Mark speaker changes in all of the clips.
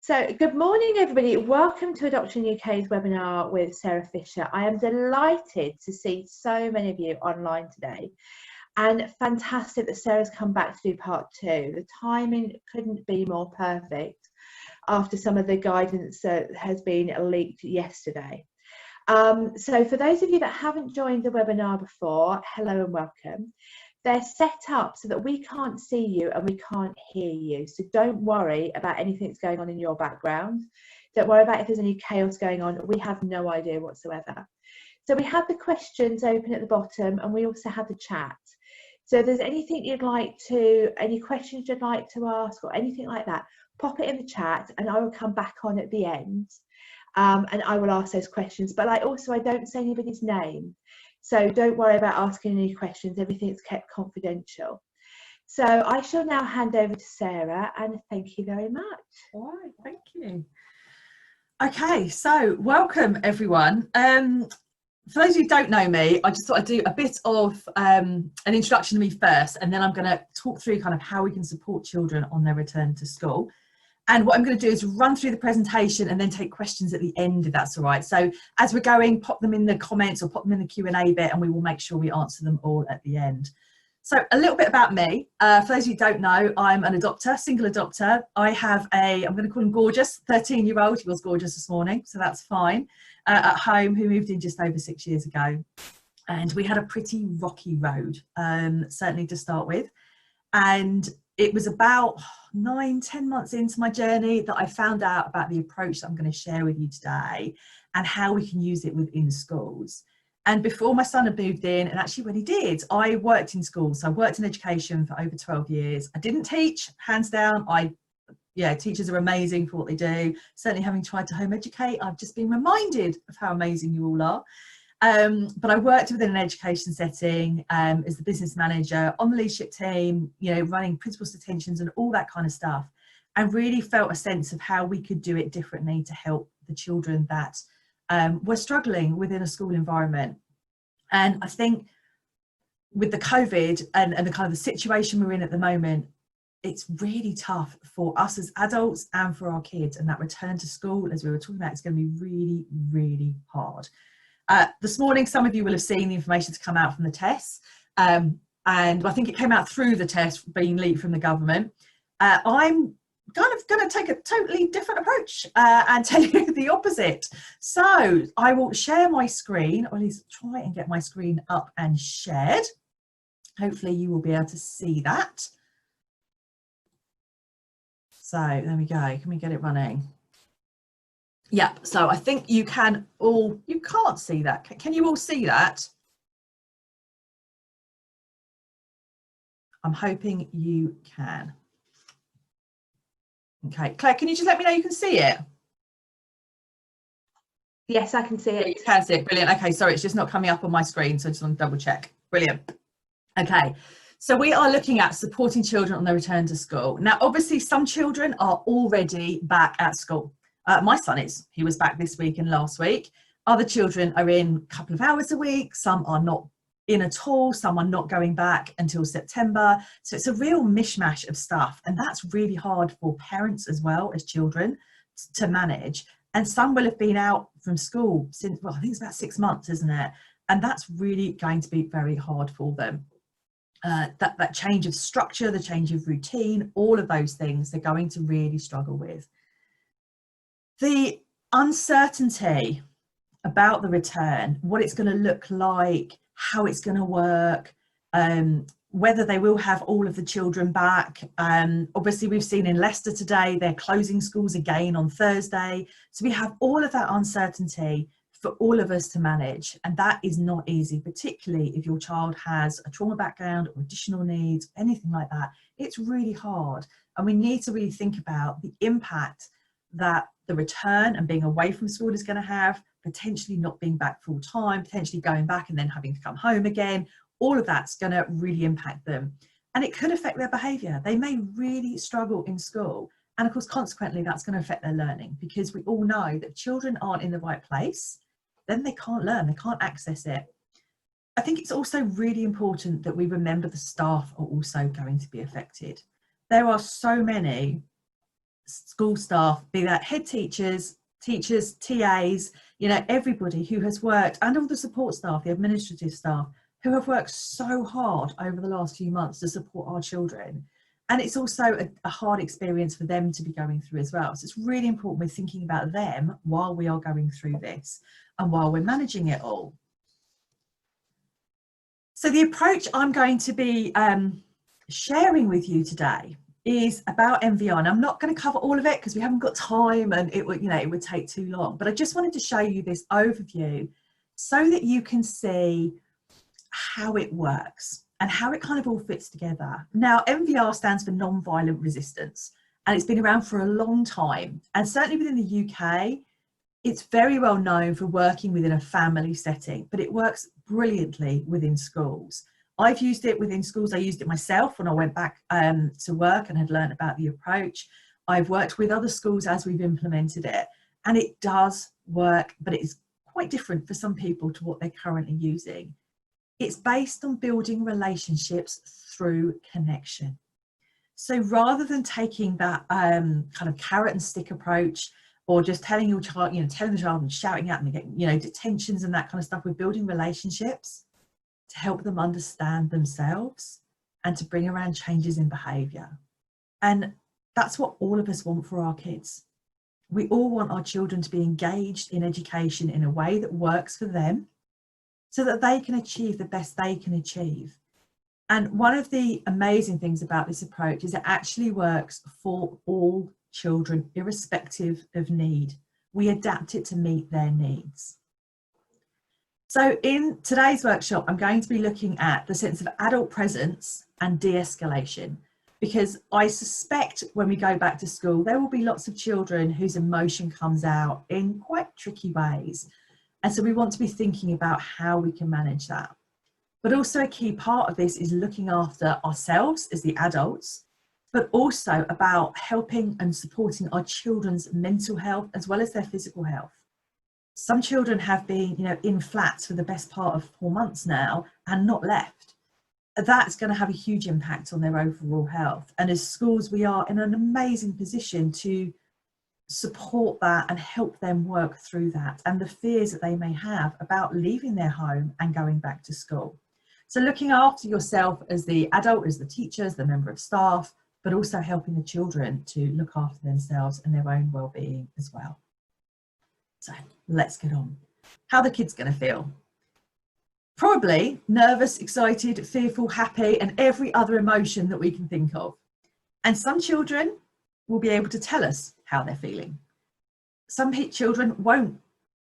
Speaker 1: So, good morning, everybody. Welcome to Adoption UK's webinar with Sarah Fisher. I am delighted to see so many of you online today, and fantastic that Sarah's come back to do part two. The timing couldn't be more perfect after some of the guidance that has been leaked yesterday. So, for those of you that haven't joined the webinar before, hello and welcome. They're set up so that we can't see you and we can't hear you. So don't worry about anything that's going on in your background. Don't worry about if there's any chaos going on. We have no idea whatsoever. So we have the questions open at the bottom, and we also have the chat. So if there's anything any questions you'd like to ask or anything like that, pop it in the chat and I will come back on at the end and I will ask those questions. But I don't say anybody's name. So don't worry about asking any questions, everything's kept confidential. So I shall now hand over to Sarah, and thank you very much.
Speaker 2: All right, thank you. Okay, so welcome everyone. For those of you who don't know me, I just thought I'd do a bit of an introduction to me first, and then I'm going to talk through kind of how we can support children on their return to school. And what I'm going to do is run through the presentation and then take questions at the end, if that's all right. So as we're going, pop them in the comments or pop them in the Q&A bit, and we will make sure we answer them all at the end. So a little bit about me. For those of you who don't know, I'm an adopter, single adopter. I have I'm going to call him gorgeous, 13-year-old. He was gorgeous this morning, so that's fine, at home, who moved in just over 6 years ago. And we had a pretty rocky road, certainly to start with. And it was about 9-10 months into my journey that I found out about the approach that I'm going to share with you today and how we can use it within schools. And before my son had moved in, and actually when he did, I worked in schools. So I worked in education for over 12 years. I didn't teach, hands down. Teachers are amazing for what they do. Certainly having tried to home educate, I've just been reminded of how amazing you all are. But I worked within an education setting as the business manager on the leadership team, running principals detentions and all that kind of stuff, and really felt a sense of how we could do it differently to help the children that were struggling within a school environment. And I think with the COVID and the kind of the situation we're in at the moment, it's really tough for us as adults and for our kids, and that return to school, as we were talking about, is going to be really, really hard. This morning, some of you will have seen the information to come out from the tests, and I think it came out through the test being leaked from the government. I'm kind of going to take a totally different approach and tell you the opposite. So I will share my screen, or at least try and get my screen up and shared. Hopefully you will be able to see that. So there we go. Can we get it running? Yep, so I think you can't see that. Can you all see that? I'm hoping you can. Okay, Claire, can you just let me know you can see it?
Speaker 1: Yes, I can see it.
Speaker 2: You can see it, brilliant. Okay, sorry, it's just not coming up on my screen, so I just want to double check. Brilliant. Okay, so we are looking at supporting children on their return to school. Now, obviously, some children are already back at school. My son he was back this week and last week. Other children are in a couple of hours a week. Some are not in at all. Some are not going back until September. So it's a real mishmash of stuff. And that's really hard for parents as well as children to manage. And some will have been out from school since, well, I think it's about 6 months, isn't it? And that's really going to be very hard for them. That change of structure, the change of routine, all of those things they're going to really struggle with. The uncertainty about the return, what it's going to look like, how it's going to work, whether they will have all of the children back. Obviously, we've seen in Leicester today, they're closing schools again on Thursday. So we have all of that uncertainty for all of us to manage. And that is not easy, particularly if your child has a trauma background or additional needs, anything like that. It's really hard. And we need to really think about the impact that the return and being away from school is going to have, potentially not being back full time, potentially going back and then having to come home again. All of that's going to really impact them. And it could affect their behaviour. They may really struggle in school. And of course, consequently, that's going to affect their learning, because we all know that if children aren't in the right place, then they can't learn, they can't access it. I think it's also really important that we remember the staff are also going to be affected. There are so many school staff, be that head teachers, TAs, you know, everybody who has worked, and all the support staff, the administrative staff, who have worked so hard over the last few months to support our children. And it's also a hard experience for them to be going through as well. So it's really important we're thinking about them while we are going through this and while we're managing it all. So the approach I'm going to be sharing with you today is about MVR. And I'm not going to cover all of it because we haven't got time and it would, you know, it would take too long. But I just wanted to show you this overview so that you can see how it works and how it kind of all fits together. Now, MVR stands for non-violent resistance, and it's been around for a long time. And certainly within the UK, it's very well known for working within a family setting, but it works brilliantly within schools. I've used it within schools. I used it myself when I went back to work and had learned about the approach. I've worked with other schools as we've implemented it, and it does work, but it is quite different for some people to what they're currently using. It's based on building relationships through connection. So rather than taking that kind of carrot and stick approach, or just telling your child, you know, telling the child and shouting at them, getting, you know, detentions and that kind of stuff, we're building relationships to help them understand themselves and to bring around changes in behaviour. And that's what all of us want for our kids. We all want our children to be engaged in education in a way that works for them so that they can achieve the best they can achieve. And one of the amazing things about this approach is it actually works for all children, irrespective of need. We adapt it to meet their needs. So in today's workshop, I'm going to be looking at the sense of adult presence and de-escalation, because I suspect when we go back to school, there will be lots of children whose emotion comes out in quite tricky ways. And so we want to be thinking about how we can manage that. But also a key part of this is looking after ourselves as the adults, but also about helping and supporting our children's mental health as well as their physical health. Some children have been, you know, in flats for the best part of 4 months now and not left. That's going to have a huge impact on their overall health. And as schools, we are in an amazing position to support that and help them work through that and the fears that they may have about leaving their home and going back to school. So looking after yourself as the adult, as the teacher, as the member of staff, but also helping the children to look after themselves and their own well-being as well. So let's get on. How are the kids going to feel? Probably nervous, excited, fearful, happy, and every other emotion that we can think of. And some children will be able to tell us how they're feeling. Some children won't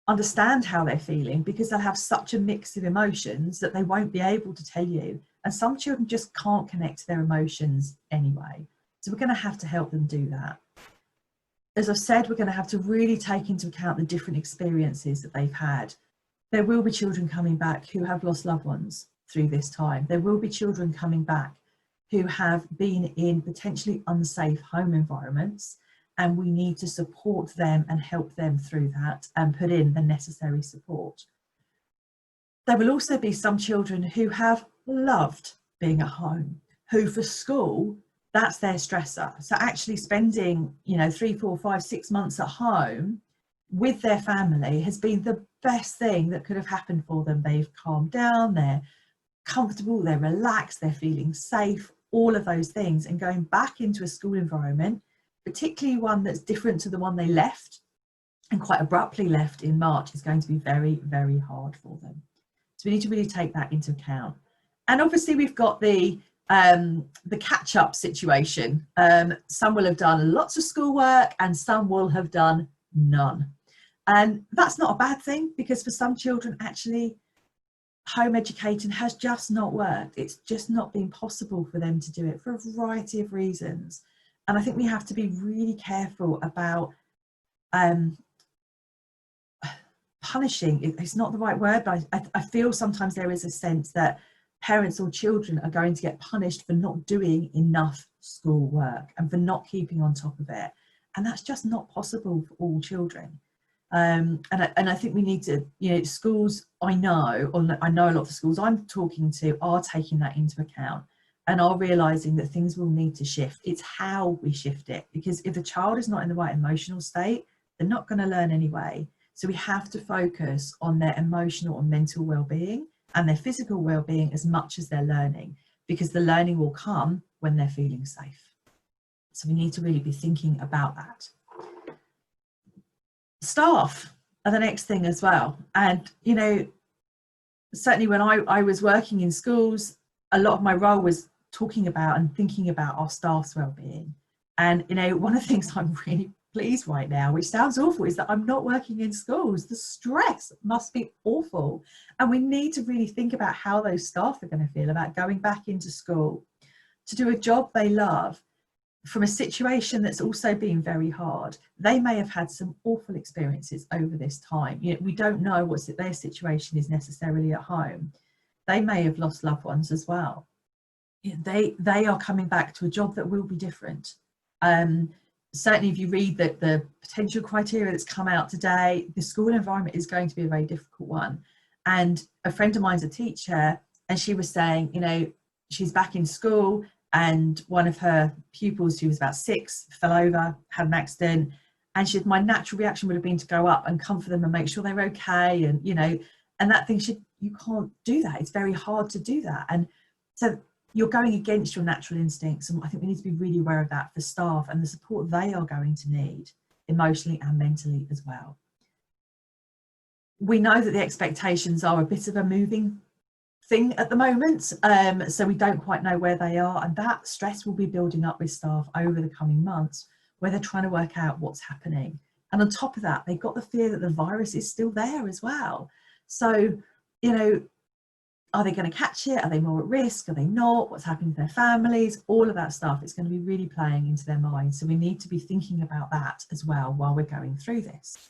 Speaker 2: understand how they're feeling because they'll have such a mix of emotions that they won't be able to tell you. And some children just can't connect to their emotions anyway. So we're going to have to help them do that. As I've said, we're going to have to really take into account the different experiences that they've had. There will be children coming back who have lost loved ones through this time. There will be children coming back who have been in potentially unsafe home environments, and we need to support them and help them through that and put in the necessary support. There will also be some children who have loved being at home, who for school, that's their stressor. So actually spending, you know, 3, 4, 5, 6 months at home with their family has been the best thing that could have happened for them. They've calmed down, they're comfortable, they're relaxed, they're feeling safe, all of those things. And going back into a school environment, particularly one that's different to the one they left and quite abruptly left in March, is going to be very, very hard for them. So we need to really take that into account. And obviously we've got the catch-up situation. Some will have done lots of schoolwork and some will have done none. And that's not a bad thing, because for some children, actually, home educating has just not worked. It's just not been possible for them to do it for a variety of reasons. And I think we have to be really careful about punishing. It's not the right word, but I feel sometimes there is a sense that parents or children are going to get punished for not doing enough schoolwork and for not keeping on top of it. And that's just not possible for all children. And I think we need to, you know, schools, I know a lot of the schools I'm talking to are taking that into account. and are realizing that things will need to shift. It's how we shift it, because if the child is not in the right emotional state, they're not going to learn anyway. So we have to focus on their emotional and mental well-being and their physical well-being as much as their learning, because the learning will come when they're feeling safe. So we need to really be thinking about that. Staff are the next thing as well. And, you know, certainly when I was working in schools, a lot of my role was talking about and thinking about our staff's well-being. And, you know, one of the things I'm really pleased right now, which sounds awful, is that I'm not working in schools. The stress must be awful. And we need to really think about how those staff are going to feel about going back into school to do a job they love from a situation that's also been very hard. They may have had some awful experiences over this time. You know, we don't know what their situation is necessarily at home. They may have lost loved ones as well. They are coming back to a job that will be different. Certainly if you read the potential criteria that's come out today, the school environment is going to be a very difficult one. And a friend of mine's a teacher, and she was saying, you know, she's back in school, and one of her pupils, who was about 6, fell over, had an accident, and she said, my natural reaction would have been to go up and comfort them and make sure they're okay, and, you know, and that thing, you can't do that. It's very hard to do that. And so you're going against your natural instincts, and I think we need to be really aware of that for staff and the support they are going to need emotionally and mentally as well. We know that the expectations are a bit of a moving thing at the moment, so we don't quite know where they are, and that stress will be building up with staff over the coming months, where they're trying to work out what's happening. And on top of that, they've got the fear that the virus is still there as well. So, you know, are they going to catch it? Are they more at risk? Are they not? What's happening to their families? All of that stuff is going to be really playing into their minds. So we need to be thinking about that as well while we're going through this.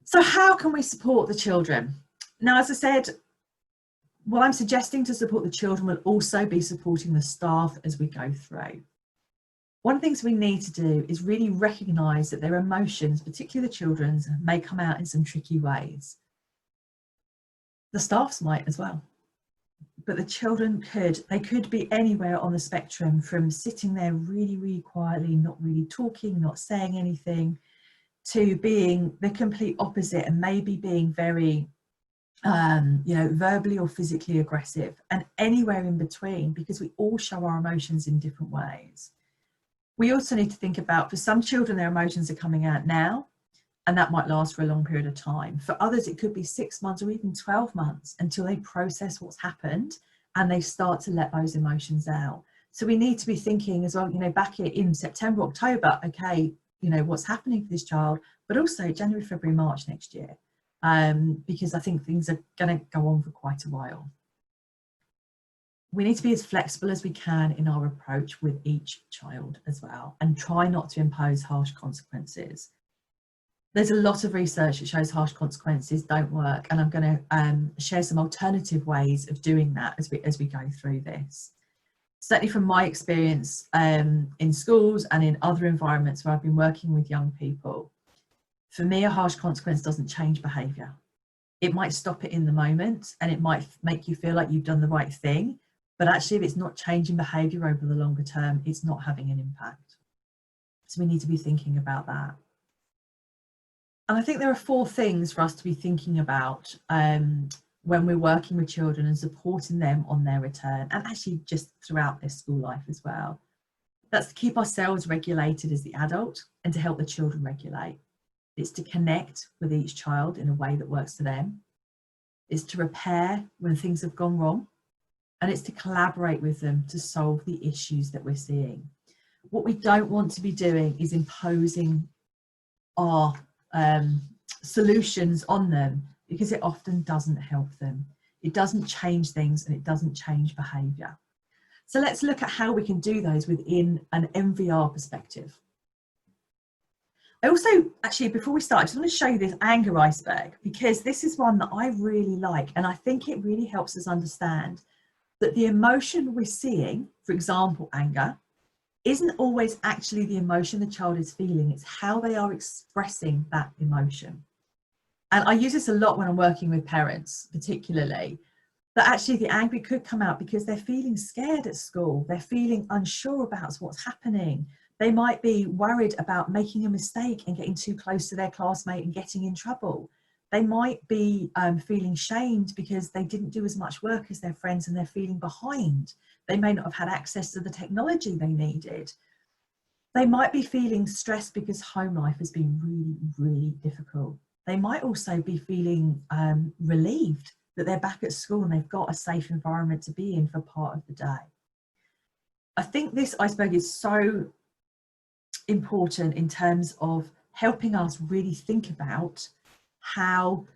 Speaker 2: So how can we support the children? Now, as I said, what I'm suggesting to support the children will also be supporting the staff as we go through. One of the things we need to do is really recognise that their emotions, particularly the children's, may come out in some tricky ways. The staff's might as well, but the children could be anywhere on the spectrum, from sitting there really, really quietly, not really talking, not saying anything, to being the complete opposite and maybe being very you know, verbally or physically aggressive, and anywhere in between, because we all show our emotions in different ways. We also need to think about, for some children, their emotions are coming out now, and that might last for a long period of time. For others, it could be 6 months or even 12 months until they process what's happened and they start to let those emotions out. So we need to be thinking as well, you know, back in September, October, okay, you know, what's happening for this child, but also January, February, March next year. Because I think things are going to go on for quite a while. We need to be as flexible as we can in our approach with each child as well, and try not to impose harsh consequences. There's a lot of research that shows harsh consequences don't work, and I'm going to share some alternative ways of doing that as we go through this. Certainly from my experience in schools and in other environments where I've been working with young people, for me, a harsh consequence doesn't change behaviour. It might stop it in the moment, and it might make you feel like you've done the right thing, but actually if it's not changing behaviour over the longer term, it's not having an impact. So we need to be thinking about that. And I think there are 4 things for us to be thinking about when we're working with children and supporting them on their return, and actually just throughout their school life as well. That's to keep ourselves regulated as the adult and to help the children regulate. It's to connect with each child in a way that works for them. It's to repair when things have gone wrong. And it's to collaborate with them to solve the issues that we're seeing. What we don't want to be doing is imposing our solutions on them, because it often doesn't help them. It doesn't change things, and it doesn't change behaviour. So let's look at how we can do those within an MVR perspective. I also, actually, before we start, I just want to show you this anger iceberg, because this is one that I really like, and I think it really helps us understand that the emotion we're seeing, for example, anger, isn't always actually the emotion the child is feeling. It's how they are expressing that emotion. And I use this a lot when I'm working with parents, particularly. that actually the anger could come out because they're feeling scared at school. They're feeling unsure about what's happening. They might be worried about making a mistake and getting too close to their classmate and getting in trouble. They might be feeling shamed because they didn't do as much work as their friends and they're feeling behind. They may not have had access to the technology they needed. They might be feeling stressed because home life has been really, really difficult. They might also be feeling relieved that they're back at school and they've got a safe environment to be in for part of the day. I think this iceberg is so important in terms of helping us really think about how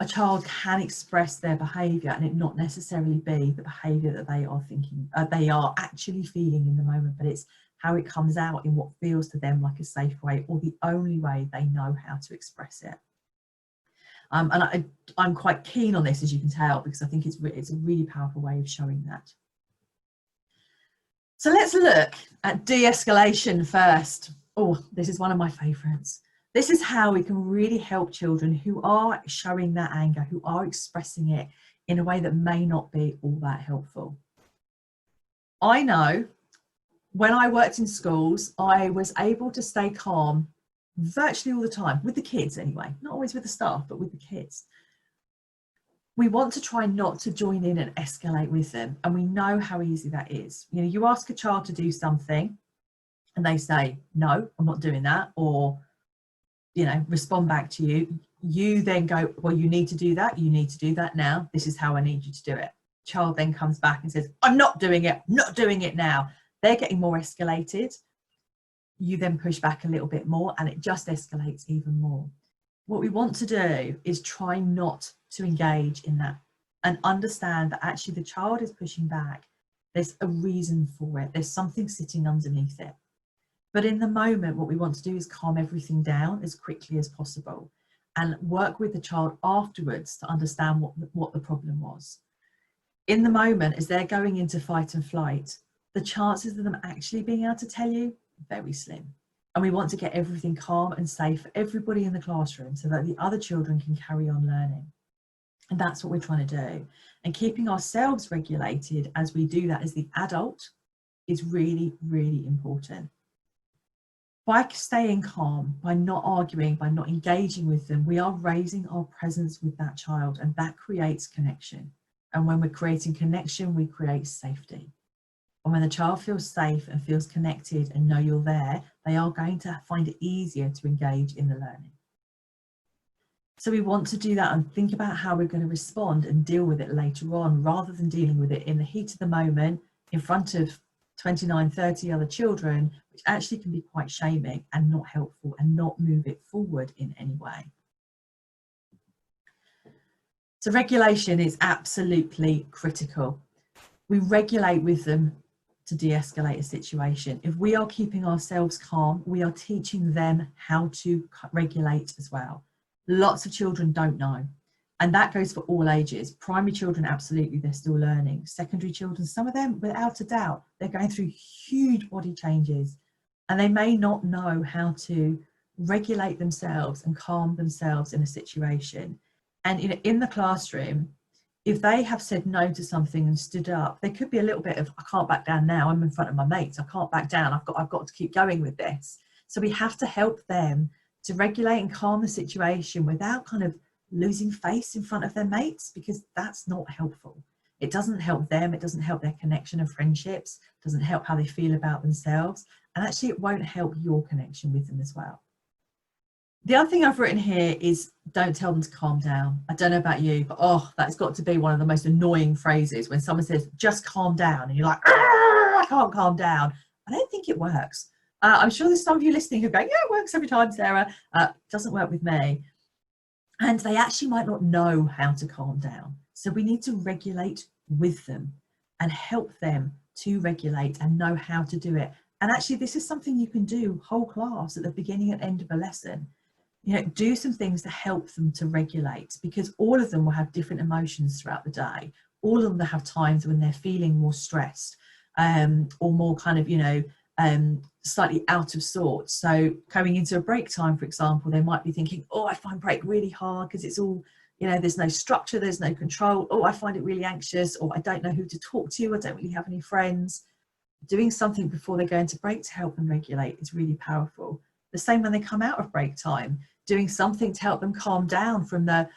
Speaker 2: a child can express their behaviour and it not necessarily be the behaviour that they are thinking, they are actually feeling in the moment, but it's how it comes out in what feels to them like a safe way or the only way they know how to express it. And I'm quite keen on this, as you can tell, because I think it's a really powerful way of showing that. So let's look at de-escalation first. Oh, this is one of my favourites. This is how we can really help children who are showing that anger, who are expressing it in a way that may not be all that helpful. I know when I worked in schools, I was able to stay calm virtually all the time, with the kids anyway, not always with the staff, but with the kids. We want to try not to join in and escalate with them, and we know how easy that is. You know, you ask a child to do something and they say, no, I'm not doing that, or, you know, respond back to you. You then go, well, you need to do that. You need to do that now. This is how I need you to do it. Child then comes back and says, I'm not doing it. I'm not doing it now. They're getting more escalated. You then push back a little bit more and it just escalates even more. What we want to do is try not to engage in that and understand that actually the child is pushing back. There's a reason for it. There's something sitting underneath it. But in the moment, what we want to do is calm everything down as quickly as possible and work with the child afterwards to understand what the problem was. In the moment, as they're going into fight and flight, the chances of them actually being able to tell you, very slim. And we want to get everything calm and safe for everybody in the classroom so that the other children can carry on learning. And that's what we're trying to do. And keeping ourselves regulated as we do that as the adult is really, really important. By staying calm, by not arguing, by not engaging with them, we are raising our presence with that child, and that creates connection. And when we're creating connection, we create safety. And when the child feels safe and feels connected and know you're there, they are going to find it easier to engage in the learning. So we want to do that and think about how we're going to respond and deal with it later on, rather than dealing with it in the heat of the moment in front of 29, 30 other children, which actually can be quite shaming and not helpful and not move it forward in any way. So regulation is absolutely critical. We regulate with them to de-escalate a situation. If we are keeping ourselves calm, we are teaching them how to regulate as well. Lots of children don't know, and that goes for all ages. Primary children, absolutely, they're still learning. Secondary children, some of them, without a doubt, they're going through huge body changes, and they may not know how to regulate themselves and calm themselves in a situation. And in the classroom, if they have said no to something and stood up, there could be a little bit of, I can't back down now, I'm in front of my mates, I can't back down, I've got to keep going with this. So we have to help them to regulate and calm the situation without kind of losing face in front of their mates, because that's not helpful. It doesn't help them, it doesn't help their connection and friendships, it doesn't help how they feel about themselves, and actually it won't help your connection with them as well. The other thing I've written here is don't tell them to calm down. I don't know about you, but that's got to be one of the most annoying phrases when someone says, just calm down, and you're like, I can't calm down. I don't think it works. I'm sure there's some of you listening who are going, yeah, it works every time, Sarah. Doesn't work with me. And they actually might not know how to calm down. So we need to regulate with them and help them to regulate and know how to do it. And actually, this is something you can do whole class at the beginning and end of a lesson. You know, do some things to help them to regulate, because all of them will have different emotions throughout the day. All of them will have times when they're feeling more stressed or more kind of, slightly out of sorts. So going into a break time, for example, they might be thinking, I find break really hard because it's all, you know, there's no structure, there's no control. Oh, I find it really anxious, or I don't know who to talk to, I don't really have any friends. Doing something before they go into break to help them regulate is really powerful. The same when they come out of break time, doing something to help them calm down from the,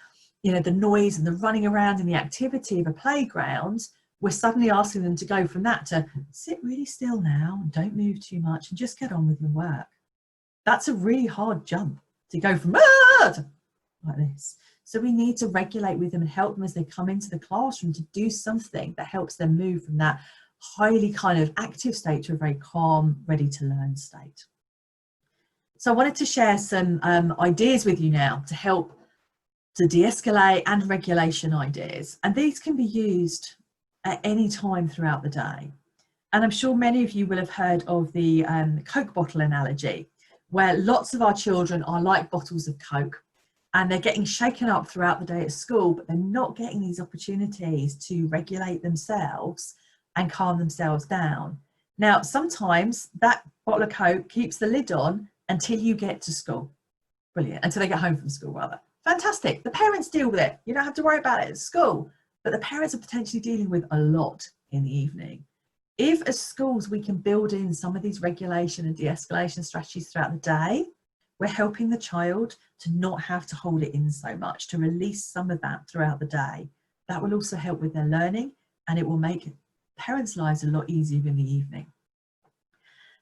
Speaker 2: you know, the noise and the running around and the activity of a playground. We're suddenly asking them to go from that to sit really still now and don't move too much and just get on with your work. That's a really hard jump to go from to like this. So we need to regulate with them and help them as they come into the classroom to do something that helps them move from that highly kind of active state to a very calm, ready to learn state. So I wanted to share some ideas with you now to help to de-escalate and regulation ideas. And these can be used at any time throughout the day. And I'm sure many of you will have heard of the Coke bottle analogy, where lots of our children are like bottles of Coke and they're getting shaken up throughout the day at school, but they're not getting these opportunities to regulate themselves and calm themselves down. Now, sometimes that bottle of Coke keeps the lid on until you get to school. Brilliant. Until they get home from school, rather. Fantastic. The parents deal with it. You don't have to worry about it at school. But the parents are potentially dealing with a lot in the evening. If as schools we can build in some of these regulation and de-escalation strategies throughout the day, we're helping the child to not have to hold it in so much, to release some of that throughout the day. That will also help with their learning, and it will make parents' lives a lot easier in the evening.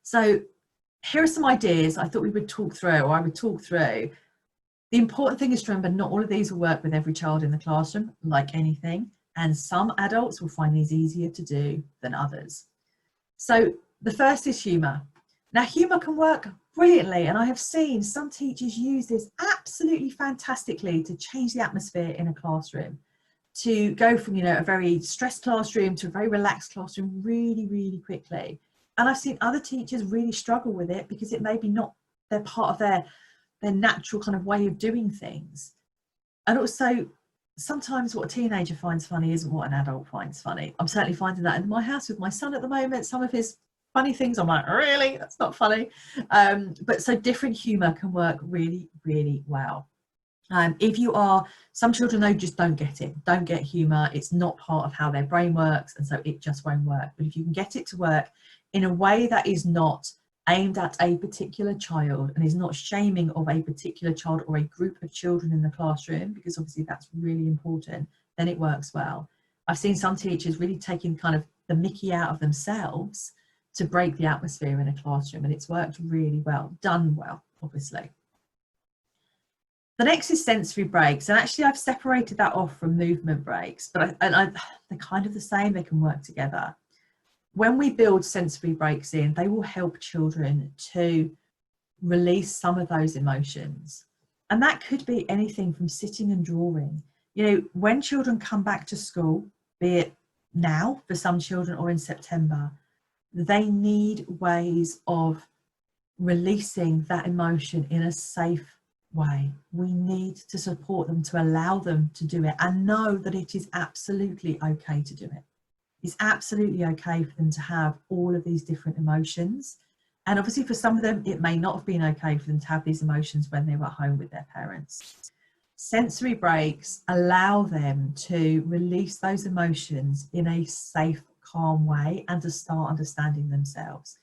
Speaker 2: So here are some ideas I thought we would talk through, or I would talk through. The important thing is to remember not all of these will work with every child in the classroom, like anything, and some adults will find these easier to do than others. So the first is humour. Now, humour can work brilliantly, and I have seen some teachers use this absolutely fantastically to change the atmosphere in a classroom, to go from, you know, a very stressed classroom to a very relaxed classroom really, really quickly. And I've seen other teachers really struggle with it because it may be not their part of their natural kind of way of doing things. And also, sometimes what a teenager finds funny isn't what an adult finds funny. I'm certainly finding that in my house with my son at the moment. Some of his funny things, I'm like, really? That's not funny. But so different humour can work really, really well. If you are, some children though just don't get it, don't get humour. It's not part of how their brain works, and so it just won't work. But if you can get it to work in a way that is not aimed at a particular child and is not shaming of a particular child or a group of children in the classroom, because obviously that's really important, then it works well. I've seen some teachers really taking kind of the mickey out of themselves to break the atmosphere in a classroom, and it's worked really well, done well, obviously. The next is sensory breaks, and actually I've separated that off from movement breaks, but they're kind of the same, they can work together. When we build sensory breaks in, they will help children to release some of those emotions. And that could be anything from sitting and drawing. You know, when children come back to school, be it now for some children or in September, they need ways of releasing that emotion in a safe way. We need to support them, to allow them to do it, and know that it is absolutely okay to do it. It's absolutely okay for them to have all of these different emotions. And obviously for some of them, it may not have been okay for them to have these emotions when they were at home with their parents. Sensory breaks allow them to release those emotions in a safe, calm way and to start understanding themselves.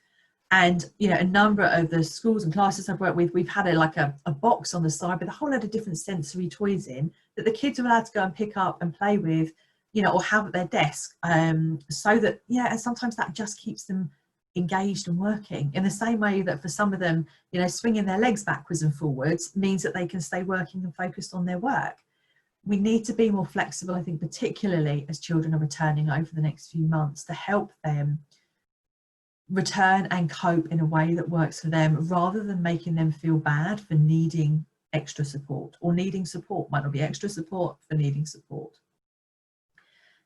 Speaker 2: And, you know, a number of the schools and classes I've worked with, we've had a box on the side with a whole load of different sensory toys in that the kids are allowed to go and pick up and play with, you know, or have at their desk, so that, yeah, and sometimes that just keeps them engaged and working, in the same way that for some of them, you know, swinging their legs backwards and forwards means that they can stay working and focused on their work. We need to be more flexible, I think, particularly as children are returning over the next few months, to help them return and cope in a way that works for them, rather than making them feel bad for needing extra support, or needing support. Might not be extra support, for needing support.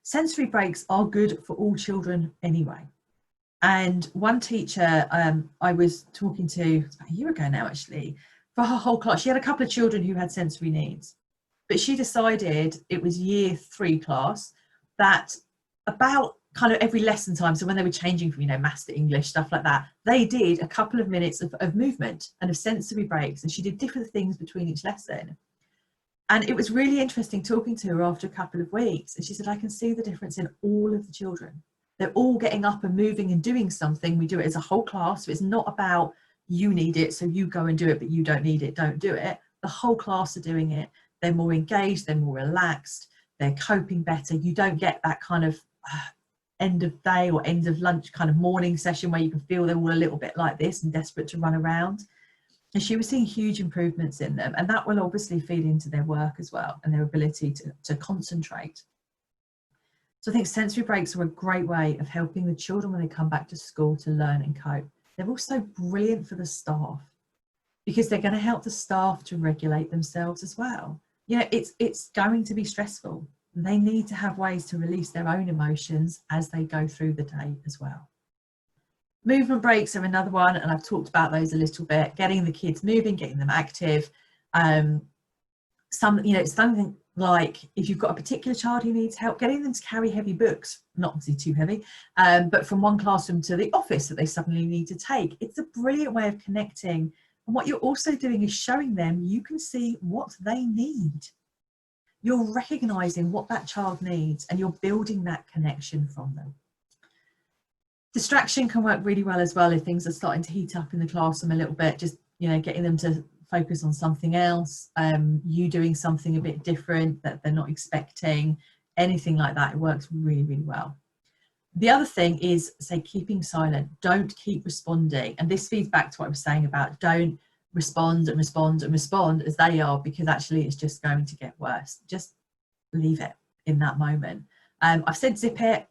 Speaker 2: Sensory breaks are good for all children anyway. And one teacher I was talking to, it's about a year ago now actually, for her whole class, she had a couple of children who had sensory needs, but she decided, it was year 3 class, that about kind of every lesson time, so when they were changing from, you know, maths to English, stuff like that, they did a couple of minutes of movement and of sensory breaks, and she did different things between each lesson. And it was really interesting talking to her after a couple of weeks. And she said, I can see the difference in all of the children. They're all getting up and moving and doing something. We do it as a whole class. So it's not about you need it, so you go and do it, but you don't need it, don't do it. The whole class are doing it. They're more engaged, they're more relaxed, they're coping better. You don't get that kind of end of day or end of lunch kind of morning session where you can feel they're all a little bit like this and desperate to run around. And she was seeing huge improvements in them, and that will obviously feed into their work as well and their ability to concentrate. So I think sensory breaks are a great way of helping the children when they come back to school to learn and cope. They're also brilliant for the staff because they're going to help the staff to regulate themselves as well. You know, it's going to be stressful. They need to have ways to release their own emotions as they go through the day as well. Movement breaks are another one, and I've talked about those a little bit. Getting the kids moving, getting them active. Something like if you've got a particular child who needs help, getting them to carry heavy books, not obviously too heavy, but from one classroom to the office that they suddenly need to take. It's a brilliant way of connecting. And what you're also doing is showing them you can see what they need. You're recognizing what that child needs and you're building that connection from them. Distraction can work really well as well if things are starting to heat up in the classroom a little bit, just, you know, getting them to focus on something else, you doing something a bit different that they're not expecting, anything like that. It works really, really well. The other thing is, say, keeping silent. Don't keep responding. And this feeds back to what I was saying about don't respond and respond and respond as they are, because actually it's just going to get worse. Just leave it in that moment. I've said zip it.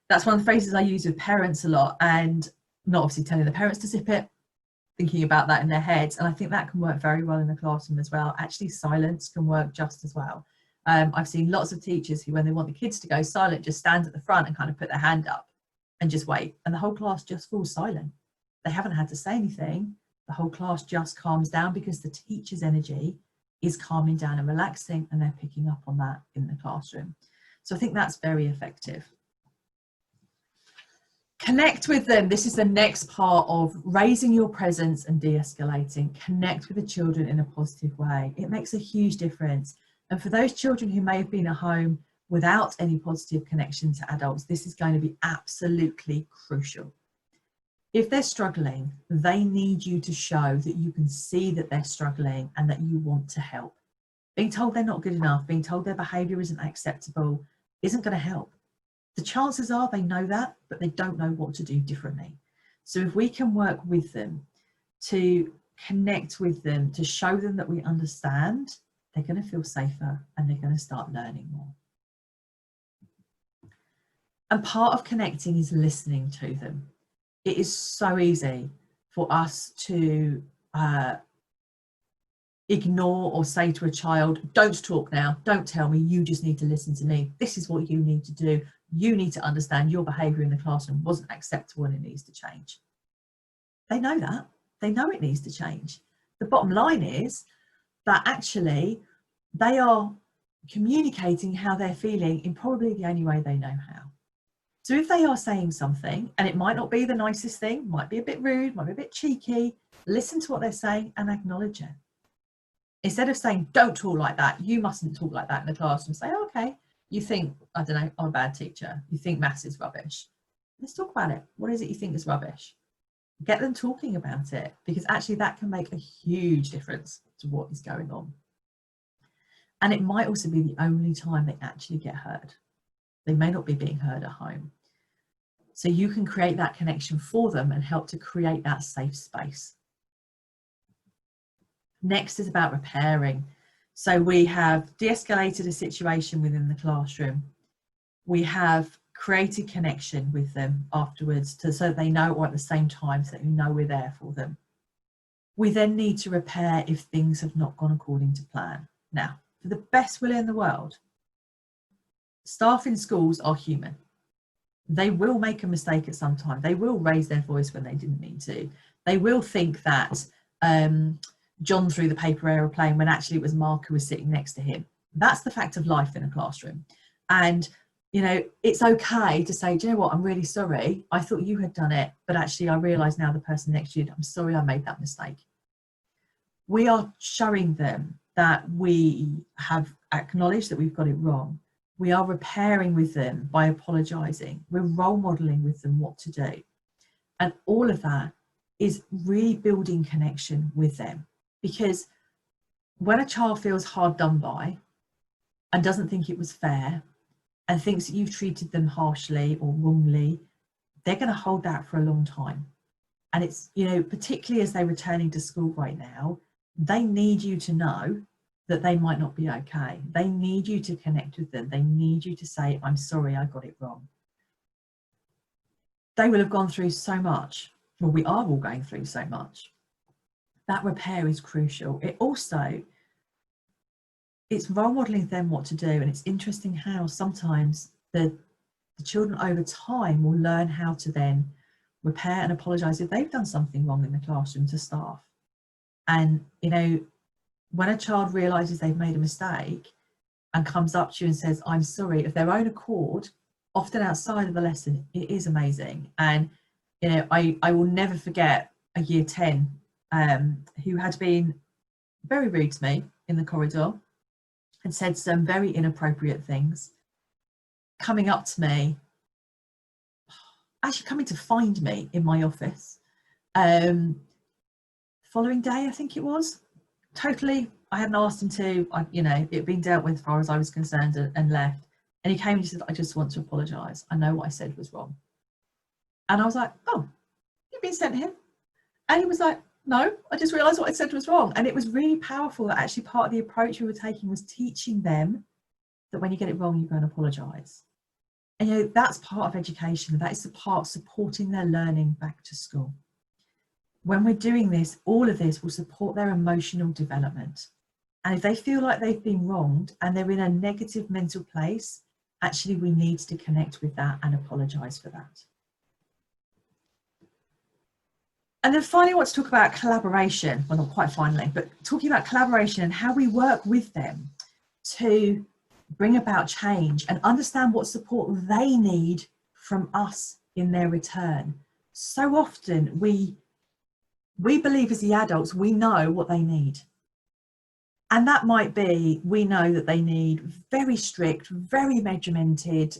Speaker 2: That's one of the phrases I use with parents a lot, and not obviously telling the parents to zip it, thinking about that in their heads. And I think that can work very well in the classroom as well. Actually, silence can work just as well. I've seen lots of teachers who, when they want the kids to go silent, just stand at the front and kind of put their hand up and just wait. And the whole class just falls silent. They haven't had to say anything. The whole class just calms down because the teacher's energy is calming down and relaxing, and they're picking up on that in the classroom. So I think that's very effective. Connect with them. This is the next part of raising your presence and de-escalating. Connect with the children in a positive way. It makes a huge difference. And for those children who may have been at home without any positive connection to adults, this is going to be absolutely crucial. If they're struggling, they need you to show that you can see that they're struggling and that you want to help. Being told they're not good enough, being told their behaviour isn't acceptable, isn't going to help. The chances are they know that, but they don't know what to do differently. So if we can work with them, to connect with them, to show them that we understand, they're going to feel safer and they're going to start learning more. And part of connecting is listening to them. It is so easy for us to ignore or say to a child, don't talk now, don't tell me, you just need to listen to me. This is what you need to do. You need to understand your behaviour in the classroom wasn't acceptable and it needs to change. They know that. They know it needs to change. The bottom line is that actually they are communicating how they're feeling in probably the only way they know how. So if they are saying something, and it might not be the nicest thing, might be a bit rude, might be a bit cheeky, listen to what they're saying and acknowledge it. Instead of saying, don't talk like that, you mustn't talk like that in the classroom, say, oh, okay, you think, I don't know, I'm a bad teacher, you think maths is rubbish. Let's talk about it. What is it you think is rubbish? Get them talking about it, because actually that can make a huge difference to what is going on. And it might also be the only time they actually get heard. They may not be being heard at home. So you can create that connection for them and help to create that safe space. Next is about repairing. So we have de-escalated a situation within the classroom. We have created connection with them afterwards so they know, or at the same time, so that we know we're there for them. We then need to repair if things have not gone according to plan. Now, for the best will in the world, staff in schools are human. They will make a mistake at some time. They will raise their voice when they didn't mean to. They will think that John threw the paper aeroplane when actually it was Mark who was sitting next to him. That's the fact of life in a classroom. And, you know, it's okay to say, do you know what, I'm really sorry. I thought you had done it, but actually I realise now the person next to you, I'm sorry I made that mistake. We are showing them that we have acknowledged that we've got it wrong. We are repairing with them by apologising. We're role modelling with them what to do. And all of that is rebuilding connection with them. Because when a child feels hard done by and doesn't think it was fair and thinks that you've treated them harshly or wrongly, they're going to hold that for a long time. And it's, you know, particularly as they're returning to school right now, they need you to know that they might not be okay. They need you to connect with them. They need you to say, I'm sorry, I got it wrong. They will have gone through so much. Well, we are all going through so much. That repair is crucial. It's role modeling them what to do. And it's interesting how sometimes the children over time will learn how to then repair and apologise if they've done something wrong in the classroom to staff. And, you know, when a child realises they've made a mistake and comes up to you and says, I'm sorry, of their own accord, often outside of the lesson, it is amazing. And, you know, I will never forget a year 10 who had been very rude to me in the corridor and said some very inappropriate things, coming up to me, actually coming to find me in my office. Following day, I think it was, totally, I hadn't asked him to, you know, it had been dealt with as far as I was concerned, and left. And he came and he said, I just want to apologise. I know what I said was wrong. And I was like, oh, you've been sent here? And he was like, no, I just realised what I said was wrong. And it was really powerful that actually part of the approach we were taking was teaching them that when you get it wrong, you go and apologise. And, you know, that's part of education. That is the part supporting their learning back to school. When we're doing this, all of this will support their emotional development. And if they feel like they've been wronged and they're in a negative mental place, actually we need to connect with that and apologise for that. And then finally, I want to talk about collaboration. Well, not quite finally, but talking about collaboration and how we work with them to bring about change and understand what support they need from us in their return. So often we believe as the adults, we know what they need. And that might be, we know that they need very strict, very regimented,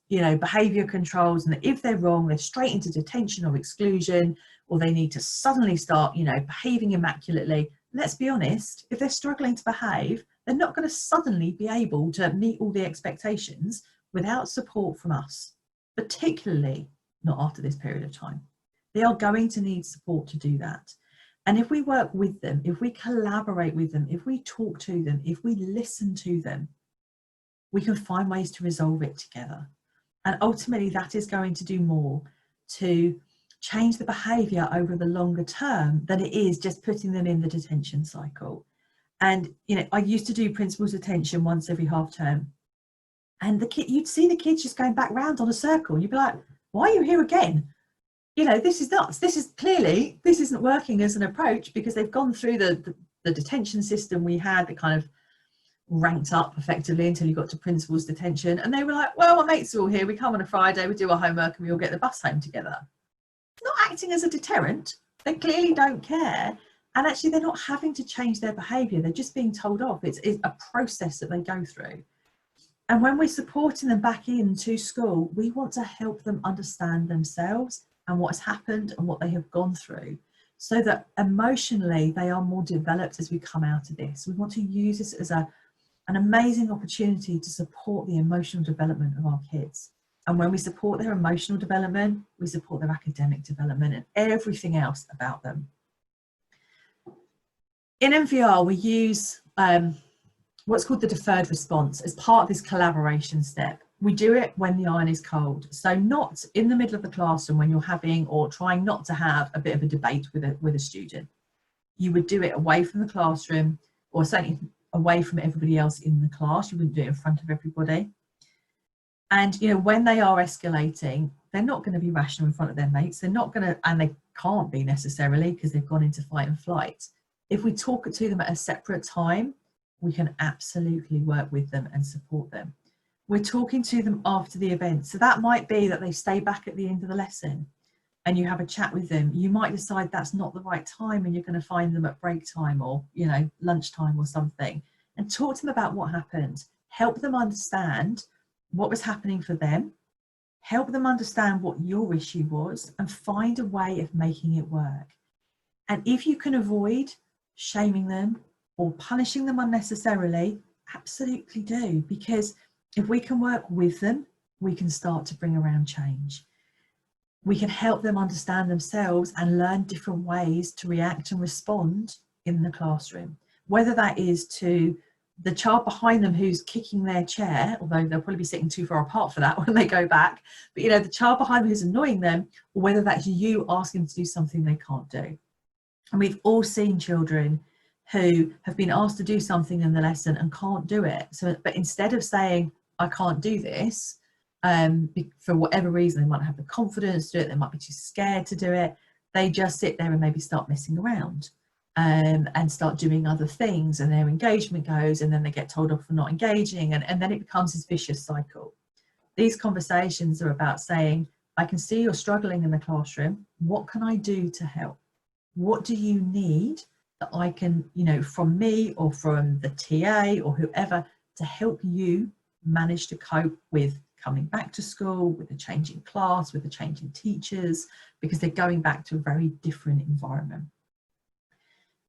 Speaker 2: you know, behaviour controls, and that if they're wrong, they're straight into detention or exclusion, or they need to suddenly start, you know, behaving immaculately. Let's be honest, if they're struggling to behave, they're not going to suddenly be able to meet all the expectations without support from us, particularly not after this period of time. They are going to need support to do that. And if we work with them, if we collaborate with them, if we talk to them, if we listen to them, we can find ways to resolve it together. And ultimately that is going to do more to change the behaviour over the longer term than it is just putting them in the detention cycle. And, you know, I used to do principal's detention once every half term. And you'd see the kids just going back round on a circle. You'd be like, why are you here again? You know, this is nuts. This isn't working as an approach, because they've gone through the detention system we had that kind of ranked up effectively until you got to principal's detention. And they were like, well, my mates are all here. We come on a Friday, we do our homework, and we all get the bus home together. Not acting as a deterrent. They clearly don't care. And actually, they're not having to change their behaviour. They're just being told off. It's a process that they go through. And when we're supporting them back into school, we want to help them understand themselves and what has happened and what they have gone through, so that emotionally they are more developed as we come out of this. We want to use this as an amazing opportunity to support the emotional development of our kids. And when we support their emotional development, we support their academic development and everything else about them. In MVR, we use what's called the deferred response as part of this collaboration step. We do it when the iron is cold. So not in the middle of the classroom when you're having or trying not to have a bit of a debate with a student. You would do it away from the classroom, or certainly away from everybody else in the class. You wouldn't do it in front of everybody. And, you know, when they are escalating, they're not going to be rational in front of their mates. They're not going to, and they can't be necessarily, because they've gone into fight and flight. If we talk to them at a separate time, we can absolutely work with them and support them. We're talking to them after the event. So that might be that they stay back at the end of the lesson and you have a chat with them, you might decide that's not the right time and you're going to find them at break time or, you know, lunchtime or something, and talk to them about what happened. Help them understand what was happening for them. Help them understand what your issue was and find a way of making it work. And if you can avoid shaming them or punishing them unnecessarily, absolutely do, because if we can work with them, we can start to bring around change. We can help them understand themselves and learn different ways to react and respond in the classroom, whether that is to the child behind them who's kicking their chair, although they'll probably be sitting too far apart for that when they go back, but you know, the child behind them who's annoying them, or whether that's you asking them to do something they can't do. And we've all seen children who have been asked to do something in the lesson and can't do it. So, but instead of saying, I can't do this, for whatever reason, they might not have the confidence to do it, they might be too scared to do it, they just sit there and maybe start messing around and start doing other things, and their engagement goes, and then they get told off for not engaging, and then it becomes this vicious cycle. These conversations are about saying, I can see you're struggling in the classroom. What can I do to help? What do you need that I can, you know, from me or from the TA or whoever, to help you manage to cope with coming back to school, with the change in class, with the change in teachers, because they're going back to a very different environment.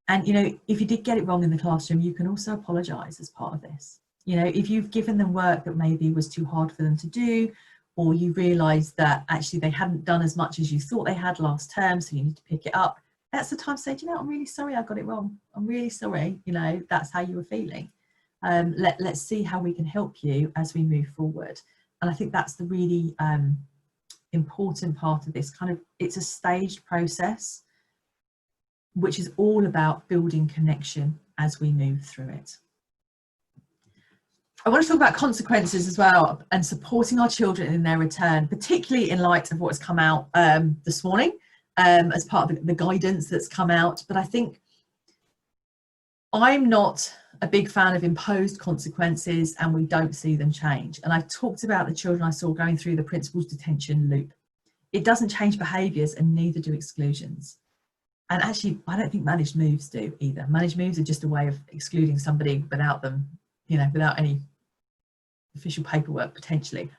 Speaker 2: And, you know, if you did get it wrong in the classroom, you can also apologise as part of this. You know, if you've given them work that maybe was too hard for them to do, or you realise that actually they hadn't done as much as you thought they had last term, so you need to pick it up, that's the time to say, do you know, I'm really sorry I got it wrong. I'm really sorry, you know, that's how you were feeling. Let's see how we can help you as we move forward. And I think that's the really important part of this kind of, it's a staged process, which is all about building connection as we move through it. I want to talk about consequences as well, and supporting our children in their return, particularly in light of what's come out this morning as part of the guidance that's come out. But I think I'm not a big fan of imposed consequences and we don't see them change. And I've talked about the children I saw going through the principal's detention loop. It doesn't change behaviours, and neither do exclusions. And actually, I don't think managed moves do either. Managed moves are just a way of excluding somebody without them, you know, without any official paperwork potentially.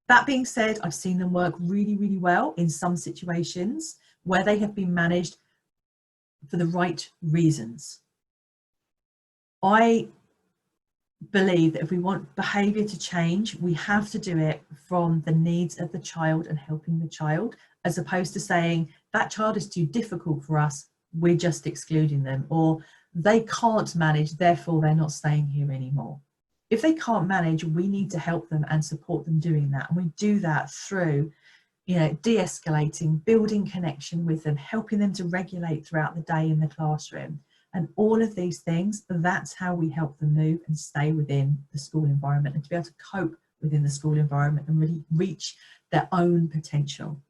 Speaker 2: That being said, I've seen them work really, really well in some situations where they have been managed for the right reasons. I believe that if we want behaviour to change, we have to do it from the needs of the child and helping the child, as opposed to saying that child is too difficult for us, we're just excluding them, or they can't manage, therefore they're not staying here anymore. If they can't manage, we need to help them and support them doing that. And we do that through, you know, de-escalating, building connection with them, helping them to regulate throughout the day in the classroom. And all of these things, that's how we help them move and stay within the school environment, and to be able to cope within the school environment and really reach their own potential.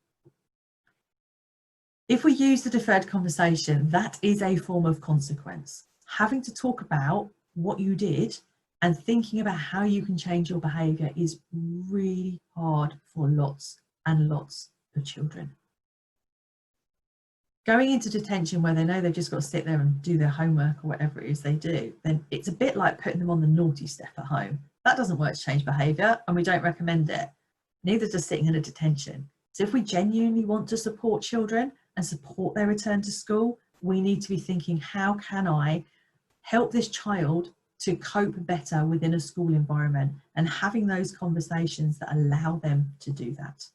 Speaker 2: If we use the deferred conversation, that is a form of consequence. Having to talk about what you did and thinking about how you can change your behaviour is really hard for lots and lots of children. Going into detention where they know they've just got to sit there and do their homework or whatever it is they do, then it's a bit like putting them on the naughty step at home. That doesn't work to change behaviour, and we don't recommend it. Neither does sitting in a detention. So if we genuinely want to support children and support their return to school, we need to be thinking, how can I help this child to cope better within a school environment, and having those conversations that allow them to do that.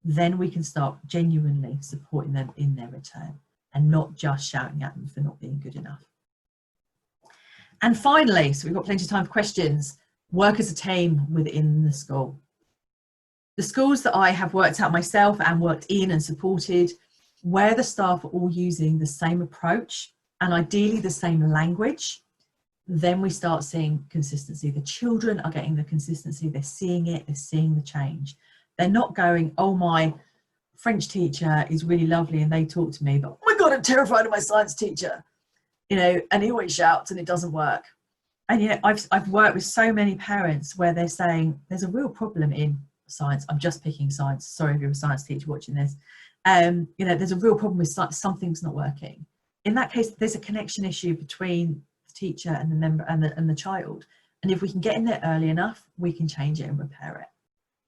Speaker 2: Then we can start genuinely supporting them in their return and not just shouting at them for not being good enough. And finally, so we've got plenty of time for questions, work as a team within the school. The schools that I have worked out myself and worked in and supported, where the staff are all using the same approach and ideally the same language, then we start seeing consistency. The children are getting the consistency, they're seeing it, they're seeing the change. They're not going, oh, my French teacher is really lovely and they talk to me, but oh my God, I'm terrified of my science teacher, you know, and he always shouts and it doesn't work. And, you know, I've worked with so many parents where they're saying there's a real problem in science. I'm just picking science. Sorry if you're a science teacher watching this. you know, there's a real problem with something's not working. In that case, there's a connection issue between the teacher and the member and the child. And if we can get in there early enough, we can change it and repair it.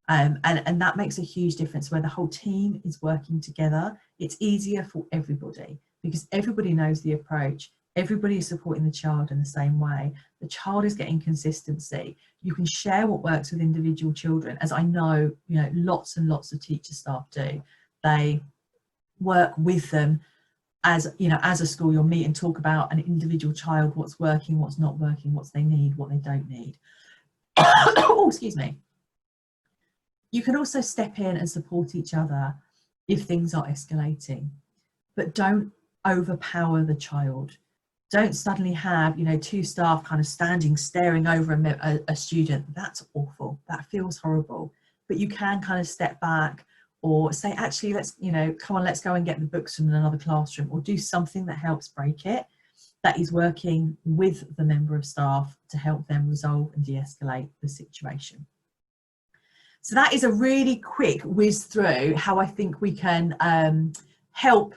Speaker 2: And that makes a huge difference where the whole team is working together. It's easier for everybody because everybody knows the approach. Everybody is supporting the child in the same way. The child is getting consistency. You can share what works with individual children, as I know, you know, lots and lots of teacher staff do. They work with them as, you know, as a school. You'll meet and talk about an individual child, what's working, what's not working, what they need, what they don't need. Oh, excuse me. You can also step in and support each other if things are escalating, but don't overpower the child. Don't suddenly have, you know, two staff kind of standing, staring over a student. That's awful. That feels horrible. But you can kind of step back or say, actually, let's, you know, come on, let's go and get the books from another classroom, or do something that helps break it, that is working with the member of staff to help them resolve and de-escalate the situation. So that is a really quick whiz through how I think we can help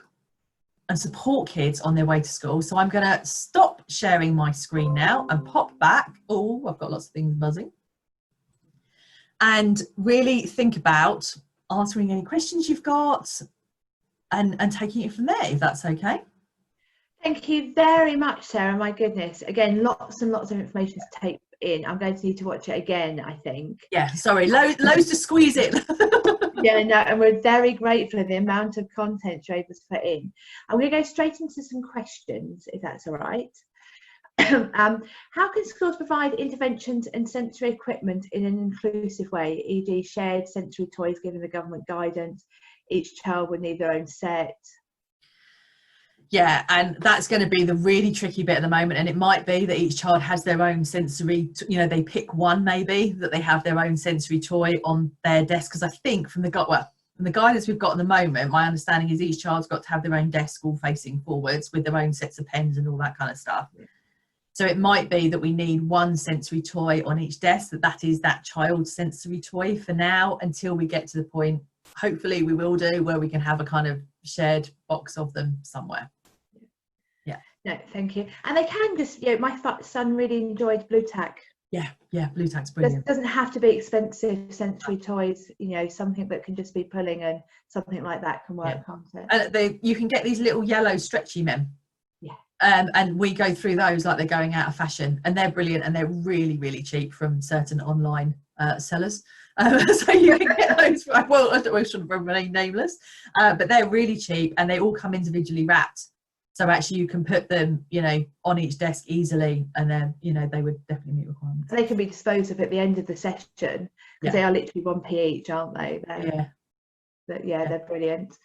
Speaker 2: and support kids on their way to school. So I'm going to stop sharing my screen now and pop back. Oh, I've got lots of things buzzing. And really think about answering any questions you've got and taking it from there, if that's okay.
Speaker 1: Thank you very much, Sarah. My goodness. Again, lots and lots of information to take in. I'm going to need to watch it again, I think.
Speaker 2: Yeah, sorry, loads to squeeze in.
Speaker 1: Yeah, no, and we're very grateful for the amount of content you're able to put in. I'm going to go straight into some questions, if that's all right. How can schools provide interventions and sensory equipment in an inclusive way, e.g. shared sensory toys given the government guidance? Each child would need their own set.
Speaker 2: Yeah, and that's going to be the really tricky bit at the moment. And it might be that each child has their own sensory, you know, they pick one maybe, that they have their own sensory toy on their desk. Because I think from the guidance we've got at the moment, my understanding is each child's got to have their own desk all facing forwards with their own sets of pens and all that kind of stuff. So it might be that we need one sensory toy on each desk, that is that child's sensory toy for now, until we get to the point, hopefully we will do, where we can have a kind of shared box of them somewhere. Yeah.
Speaker 1: No, thank you. And they can just, you know, my son really enjoyed Blue Tack.
Speaker 2: Yeah, Blue Tack's brilliant.
Speaker 1: It doesn't have to be expensive sensory toys, you know, something that can just be pulling and something like that can work, can't it?
Speaker 2: And you can get these little yellow stretchy men.
Speaker 1: Yeah.
Speaker 2: And we go through those like they're going out of fashion, and they're brilliant, and they're really, really cheap from certain online sellers. So you can get those, well, I shouldn't remain nameless, but they're really cheap and they all come individually wrapped. So actually you can put them, you know, on each desk easily, and then, you know, they would definitely meet requirements.
Speaker 1: They can be disposed of at the end of the session, because they are literally 1p each, aren't they? They're brilliant.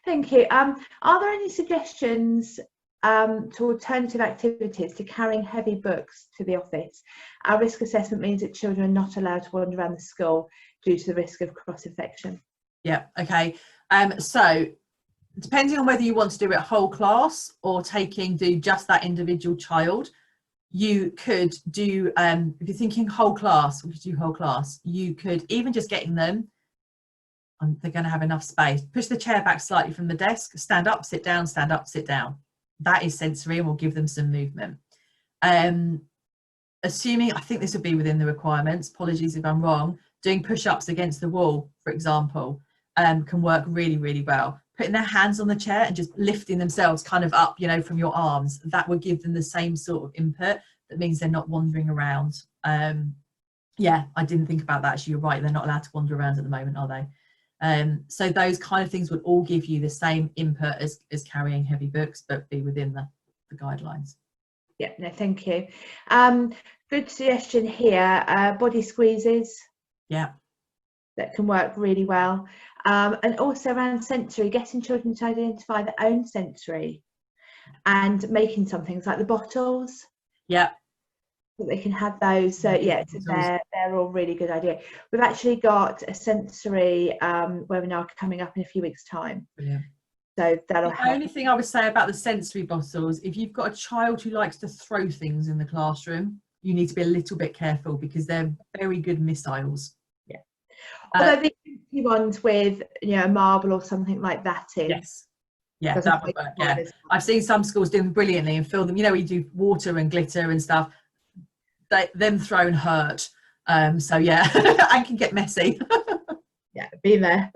Speaker 1: Thank you. Are there any suggestions to alternative activities to carrying heavy books to the office? Our risk assessment means that children are not allowed to wander around the school due to the risk of cross-infection.
Speaker 2: Yeah, okay. So depending on whether you want to do it whole class or do just that individual child, you could do, if you're thinking whole class, we could do whole class. You could even just getting them, they're going to have enough space. Push the chair back slightly from the desk, stand up, sit down, stand up, sit down. That is sensory and will give them some movement. Assuming, I think this would be within the requirements, apologies if I'm wrong, doing push-ups against the wall, for example, can work really, really well. Putting their hands on the chair and just lifting themselves kind of up, you know, from your arms, that would give them the same sort of input. That means they're not wandering around. Yeah, I didn't think about that. Actually, you're right, they're not allowed to wander around at the moment, are they? So those kind of things would all give you the same input as carrying heavy books, but be within the guidelines.
Speaker 1: Yeah, no, thank you. Good suggestion here, body squeezes.
Speaker 2: Yeah.
Speaker 1: That can work really well. And also around sensory, getting children to identify their own sensory and making some things like the bottles.
Speaker 2: Yeah.
Speaker 1: So they can have those. So yeah, so they're all really good idea. We've actually got a sensory webinar coming up in a few weeks' time.
Speaker 2: Brilliant.
Speaker 1: So that'll help.
Speaker 2: The only thing I would say about the sensory bottles, if you've got a child who likes to throw things in the classroom, you need to be a little bit careful because they're very good missiles.
Speaker 1: Yeah. Although the ones with, you know, a marble or something like that in.
Speaker 2: Yes. Yeah,
Speaker 1: Doesn't
Speaker 2: that would
Speaker 1: quite
Speaker 2: work.
Speaker 1: quite
Speaker 2: Yeah,
Speaker 1: as
Speaker 2: I've seen some schools doing brilliantly and fill them. You know, we do water and glitter and stuff. Them thrown hurt. So yeah, and can get messy.
Speaker 1: yeah, been there.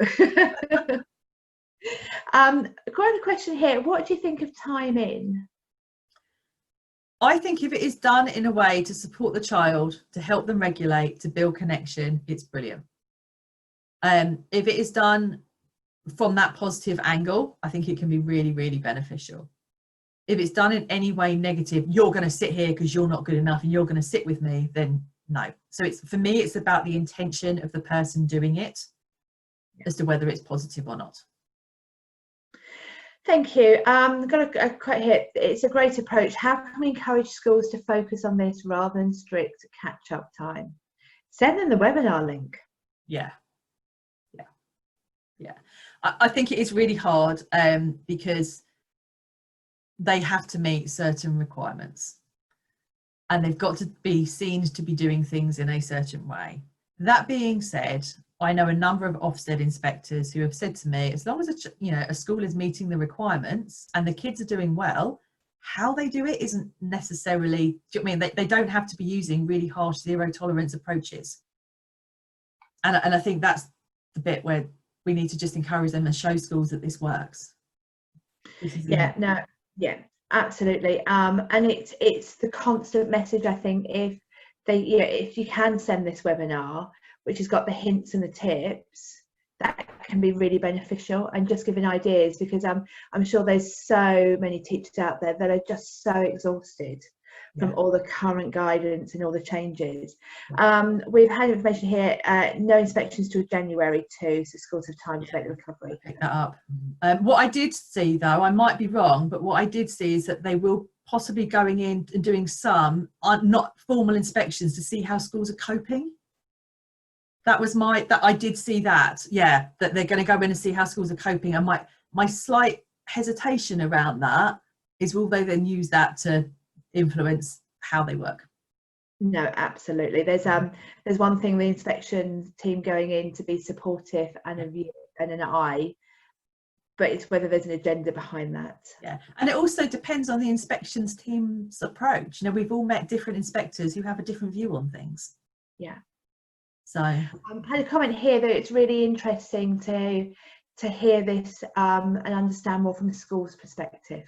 Speaker 1: Quite a question here. What do you think of time in?
Speaker 2: I think if it is done in a way to support the child, to help them regulate, to build connection, it's brilliant. If it is done from that positive angle, I think it can be really, really beneficial. If it's done in any way negative, you're going to sit here because you're not good enough and you're going to sit with me, then no. So it's, for me, it's about the intention of the person doing it as to whether it's positive or not.
Speaker 1: Thank you. Got a quote here. It's a great approach. How can we encourage schools to focus on this rather than strict catch-up time? Send them the webinar link.
Speaker 2: Yeah. I think it is really hard because they have to meet certain requirements and they've got to be seen to be doing things in a certain way. That being said, I know a number of Ofsted inspectors who have said to me, as long as a school is meeting the requirements and the kids are doing well, how they do it isn't necessarily, do you know what I mean? They don't have to be using really harsh zero tolerance approaches. And I think that's the bit where we need to just encourage them and show schools that this works.
Speaker 1: Yeah, no, yeah, absolutely. And it's the constant message, I think, if you can send this webinar, which has got the hints and the tips, that can be really beneficial, and just giving ideas, because I'm sure there's so many teachers out there that are just so exhausted from all the current guidance and all the changes. We've had information here, no inspections till January too, so schools have time to make the recovery.
Speaker 2: Pick that up. What I did see, though, I might be wrong, but what I did see is that they will possibly going in and doing some not formal inspections to see how schools are coping. That was that I did see that, yeah, that they're going to go in and see how schools are coping. And my slight hesitation around that is, will they then use that to influence how they work?
Speaker 1: No, absolutely. There's one thing, the inspection team going in to be supportive and a view and an eye, but it's whether there's an agenda behind that.
Speaker 2: Yeah, and it also depends on the inspections team's approach. You know, we've all met different inspectors who have a different view on things.
Speaker 1: Yeah.
Speaker 2: So I
Speaker 1: had a comment here that it's really interesting to hear this and understand more from a school's perspective.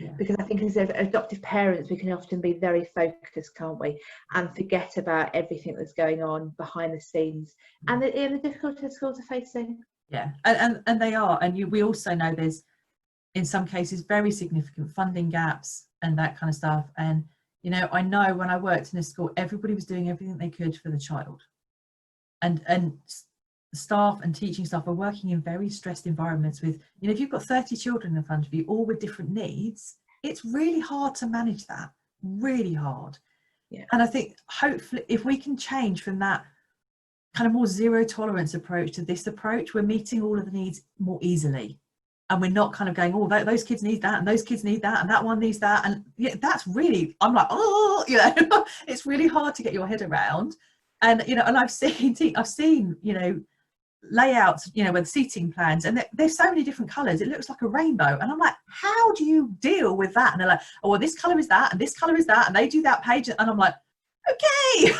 Speaker 1: Yeah. Because I think as adoptive parents, we can often be very focused, can't we, and forget about everything that's going on behind the scenes and the difficulties schools are facing.
Speaker 2: Yeah, and they are, and we also know there's, in some cases, very significant funding gaps and that kind of stuff. And you know, I know when I worked in a school, everybody was doing everything they could for the child, and staff and teaching staff are working in very stressed environments with, you know, if you've got 30 children in front of you, all with different needs, it's really hard to manage that, really hard. Yeah. And I think hopefully if we can change from that kind of more zero tolerance approach to this approach, we're meeting all of the needs more easily. And we're not kind of going, oh, those kids need that, and those kids need that, and that one needs that. And yeah, that's really, I'm like, oh, you know, it's really hard to get your head around. And, you know, and I've seen, you know, layouts, you know, with seating plans, and there's so many different colours, it looks like a rainbow. And I'm like, how do you deal with that? And they're like, oh, well, this colour is that, and this colour is that, and they do that page. And I'm like, okay,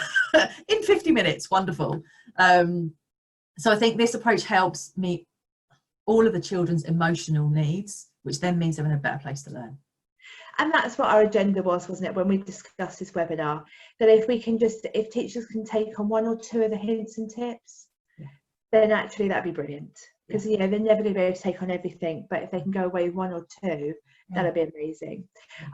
Speaker 2: in 50 minutes, wonderful. So I think this approach helps meet all of the children's emotional needs, which then means they're in a better place to learn.
Speaker 1: And that's what our agenda was, wasn't it, when we discussed this webinar, that if teachers can take on one or two of the hints and tips, then actually that'd be brilliant. Because you know, they're never going to be able to take on everything, but if they can go away with one or two, that'd be amazing.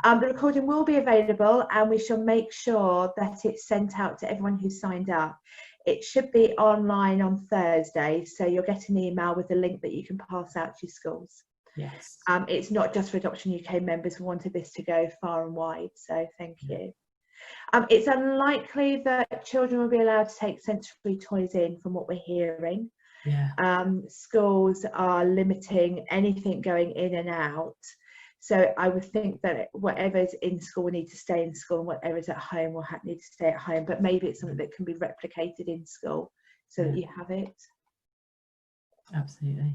Speaker 1: The recording will be available, and we shall make sure that it's sent out to everyone who signed up. It should be online on Thursday, so you'll get an email with a link that you can pass out to your schools.
Speaker 2: Yes.
Speaker 1: It's not just for Adoption UK members. We wanted this to go far and wide, so thank you. It's unlikely that children will be allowed to take sensory toys in, from what we're hearing. Yeah. Schools are limiting anything going in and out. So I would think that whatever's in school will need to stay in school, and whatever's at home will need to stay at home. But maybe it's something that can be replicated in school so that you have it.
Speaker 2: Absolutely.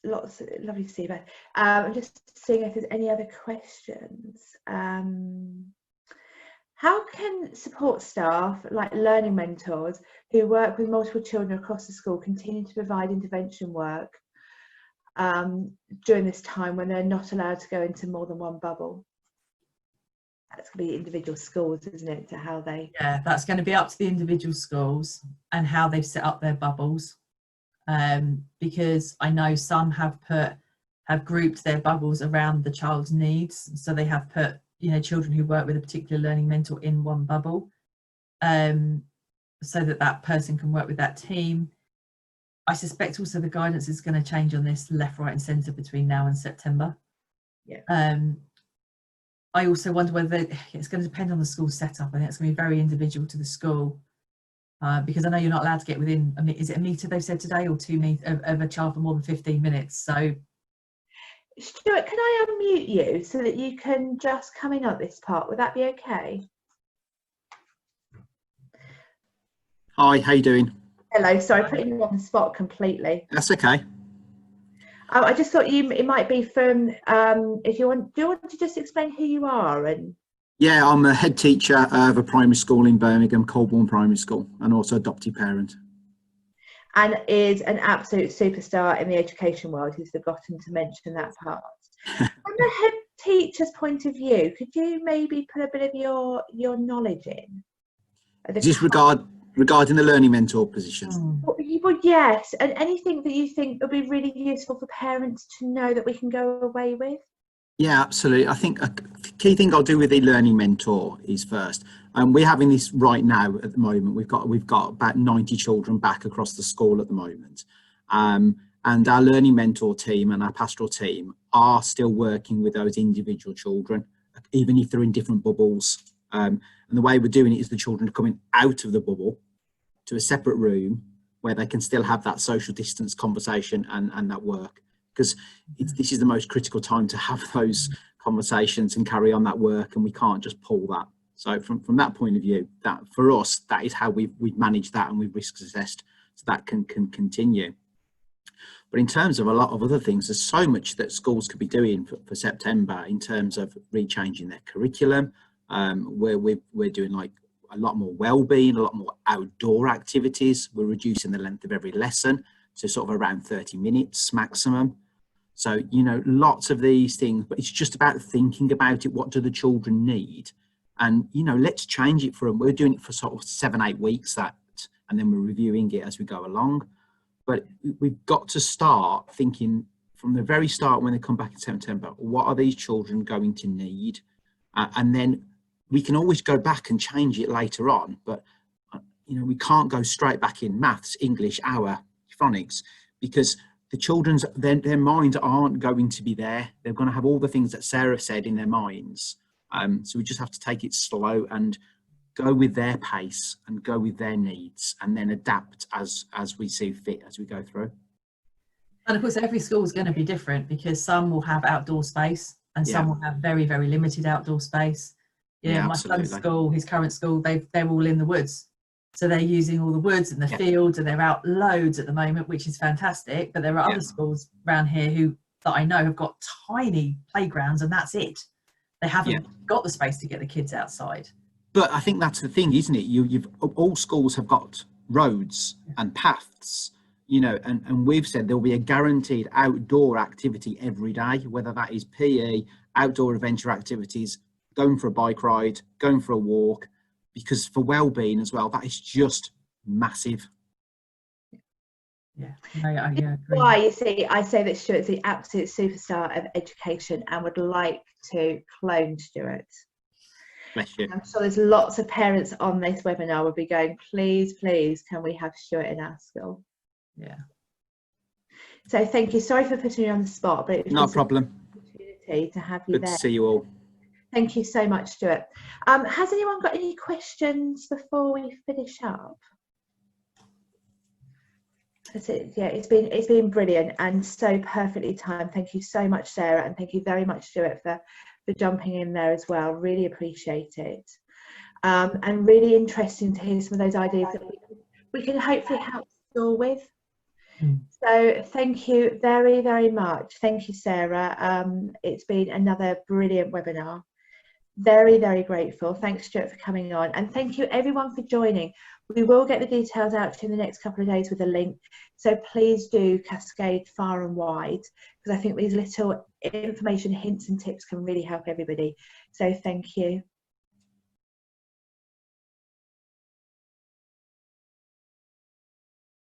Speaker 1: Lots, lovely to see you both. I'm just seeing if there's any other questions. How can support staff, like learning mentors, who work with multiple children across the school, continue to provide intervention work during this time when they're not allowed to go into more than one bubble? That's going to be individual schools, isn't it, to how they...
Speaker 2: Yeah, that's going to be up to the individual schools and how they've set up their bubbles. Because I know some have grouped their bubbles around the child's needs. So they have put, you know, children who work with a particular learning mentor in one bubble, so that person can work with that team. I suspect also the guidance is going to change on this left, right and centre between now and September.
Speaker 1: Yeah.
Speaker 2: I also wonder whether it's going to depend on the school setup. I think it's going to be very individual to the school. Because I know you're not allowed to get within, is it a metre they've said today, or 2 metres of a child for more than 15 minutes? So,
Speaker 1: Stuart, can I unmute you so that you can just come in at this part? Would that be okay?
Speaker 3: Hi, how you doing?
Speaker 1: Hello, sorry, putting you on the spot completely.
Speaker 3: That's okay.
Speaker 1: I just thought it might be from, if you want, do you want to just explain who you are? And
Speaker 3: Yeah, I'm a head teacher of a primary school in Birmingham, Colborne Primary School, and also adoptive parent.
Speaker 1: And is an absolute superstar in the education world. He's forgotten to mention that part. From a head teacher's point of view, could you maybe put a bit of your knowledge in?
Speaker 3: Just regarding the learning mentor position.
Speaker 1: Well, yes, and anything that you think would be really useful for parents to know that we can go away with?
Speaker 3: Yeah, absolutely. I think a key thing I'll do with the learning mentor is first, we're having this right now at the moment. We've got about 90 children back across the school at the moment. And our learning mentor team and our pastoral team are still working with those individual children, even if they're in different bubbles. And the way we're doing it is the children are coming out of the bubble to a separate room where they can still have that social distance conversation and that work. Because this is the most critical time to have those conversations and carry on that work, and we can't just pull that. So from that point of view, that for us, that is how we've managed that, and we've risk assessed so that can continue. But in terms of a lot of other things, there's so much that schools could be doing for September in terms of rechanging their curriculum, where we're doing like a lot more well-being, a lot more outdoor activities. We're reducing the length of every lesson to sort of around 30 minutes maximum. So, you know, lots of these things, but it's just about thinking about it. What do the children need? And, you know, let's change it for them. We're doing it for sort of 7-8 weeks, and then we're reviewing it as we go along. But we've got to start thinking from the very start when they come back in September, what are these children going to need? And then we can always go back and change it later on. But, you know, we can't go straight back in maths, English, phonics, because the children's their minds aren't going to be there. They're going to have all the things that Sarah said in their minds. So we just have to take it slow and go with their pace and go with their needs, and then adapt as we see fit as we go through.
Speaker 2: And of course, every school is going to be different, because some will have outdoor space and some will have very, very limited outdoor space. Yeah, my son's school, his current school, they're all in the woods. So they're using all the woods and the fields, and they're out loads at the moment, which is fantastic. But there are other schools around here that I know have got tiny playgrounds, and that's it. They haven't got the space to get the kids outside.
Speaker 3: But I think that's the thing, isn't it? All schools have got roads and paths, you know, and we've said there'll be a guaranteed outdoor activity every day, whether that is PE, outdoor adventure activities, going for a bike ride, going for a walk. Because for well-being as well, that is just massive.
Speaker 2: Yeah, I agree.
Speaker 1: Why, you see, I say that Stuart's the absolute superstar of education and would like to clone Stuart.
Speaker 3: Bless you.
Speaker 1: I'm sure there's lots of parents on this webinar will be going, please, can we have Stuart in our school?
Speaker 2: Yeah.
Speaker 1: So thank you. Sorry for putting you on the spot, but it was
Speaker 3: no problem.
Speaker 1: an opportunity to have you there.
Speaker 3: Good to see you all.
Speaker 1: Thank you so much, Stuart. Has anyone got any questions before we finish up? That's it. Yeah, it's been brilliant and so perfectly timed. Thank you so much, Sarah, and thank you very much, Stuart, for jumping in there as well. Really appreciate it. And really interesting to hear some of those ideas that we can hopefully help school with. So thank you very, very much. Thank you, Sarah. It's been another brilliant webinar. Very, very grateful. Thanks, Stuart, for coming on. And thank you, everyone, for joining. We will get the details out to you in the next couple of days with a link. So please do cascade far and wide, because I think these little information hints and tips can really help everybody. So thank you.